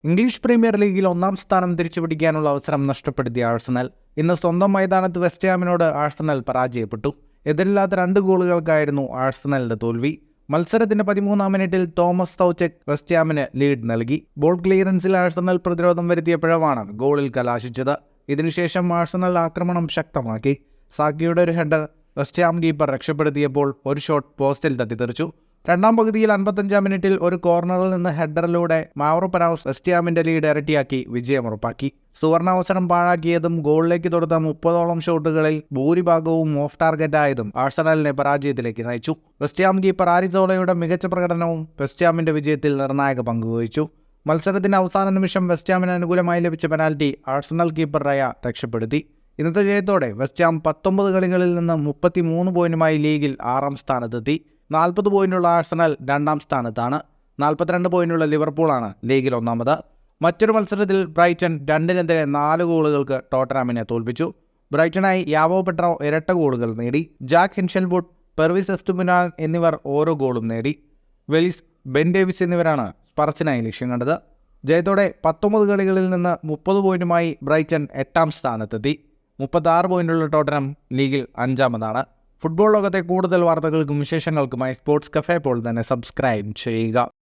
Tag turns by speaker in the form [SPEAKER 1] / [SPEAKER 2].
[SPEAKER 1] English premier ലീഗിൽ ഒന്നാം സ്ഥാനം തിരിച്ചുപിടിക്കാനുള്ള അവസരം നഷ്ടപ്പെടുത്തിയ ആഴ്സണൽ ഇന്ന് സ്വന്തം മൈതാനത്ത് വെസ്റ്റ് ഹാമിനോട് ആഴ്സണൽ പരാജയപ്പെട്ടു. എതിരില്ലാത്ത 2 ഗോളുകൾക്കായിരുന്നു ആഴ്സണലിന്റെ തോൽവി. മത്സരത്തിന്റെ 13-ാം മിനിറ്റിൽ തോമസ് തൗചെക് വെസ്റ്റ് ഹാമിന് ലീഡ് നൽകി. ബോൾ ക്ലിയറൻസിൽ ആഴ്സണൽ പ്രതിരോധം വരുത്തിയ പിഴവാണ് ഗോളിൽ കലാശിച്ചത്. ഇതിനുശേഷം ആഴ്സണൽ ആക്രമണം ശക്തമാക്കി. സാക്കിയുടെ ഒരു ഹെഡർ വെസ്റ്റ് ഹാം കീപ്പർ രക്ഷപ്പെടുത്തിയപ്പോൾ ഒരു ഷോട്ട് പോസ്റ്റിൽ തട്ടിത്തെറിച്ചു. രണ്ടാം പകുതിയിൽ 55-ാം മിനിറ്റിൽ ഒരു കോർണറിൽ നിന്ന് ഹെഡറിലൂടെ മാവ്രോപനോസ് വെസ്റ്റ് ഹാമിന്റെ ലീഡ് ഇരട്ടിയാക്കി വിജയമുറപ്പാക്കി. സുവർണാവസരം പാഴാക്കിയതും ഗോളിലേക്ക് തൊടുത്ത 30ഓളം ഷോട്ടുകളിൽ ഭൂരിഭാഗവും ഓഫ് ടാർഗറ്റ് ആയതും ആഴ്സണലിനെ പരാജയത്തിലേക്ക് നയിച്ചു. വെസ്റ്റ് ഹാം കീപ്പർ ആരിസോളയുടെ മികച്ച പ്രകടനവും വെസ്റ്റ് ഹാമിന്റെ വിജയത്തിൽ നിർണായക പങ്കുവഹിച്ചു. മത്സരത്തിന്റെ അവസാന നിമിഷം വെസ്റ്റ് ഹാമിന് അനുകൂലമായി ലഭിച്ച പെനാൽറ്റി ആഴ്സണൽ കീപ്പർ റയ രക്ഷപ്പെടുത്തി. ഇന്നത്തെ ജയത്തോടെ വെസ്റ്റ് ഹാം 19 കളികളിൽ നിന്ന് 33 പോയിന്റുമായി ലീഗിൽ 6-ാം സ്ഥാനത്തെത്തി. 40 പോയിന്റുള്ള ആഴ്സണൽ 2-ാം സ്ഥാനത്താണ്. 42 പോയിന്റുള്ള ലിവർപൂളാണ് ലീഗിൽ 1-ാമത്. മറ്റൊരു മത്സരത്തിൽ ബ്രൈറ്റൺ 2-നെതിരെ 4 ഗോളുകൾക്ക് ടോട്ടനാമിനെ തോൽപ്പിച്ചു. ബ്രൈറ്റനായി യാവോ പെട്രോ ഇരട്ട ഗോളുകൾ നേടി. ജാക്ക് ഹിൻഷൽവുഡ്, പെർവിസ് എസ്തുപിനാൻ എന്നിവർ ഓരോ ഗോളും നേടി. വെലിസ്, ബെൻ ഡേവിസ് എന്നിവരാണ് സ്പർസിനായി ലക്ഷ്യം കണ്ടത്. ജയത്തോടെ 19 കളികളിൽ നിന്ന് 30 പോയിന്റുമായി ബ്രൈറ്റൺ 8-ാം സ്ഥാനത്തെത്തി. 36 പോയിന്റുള്ള ടോട്ടനം ലീഗിൽ 5-ാമതാണ്. ഫുട്ബോൾ ലോകത്തെ കൂടുതൽ വാർത്തകൾക്കും വിശേഷങ്ങൾക്കുമായി സ്പോർട്സ് കഫേ ഇപ്പോൾ തന്നെ സബ്സ്ക്രൈബ് ചെയ്യുക.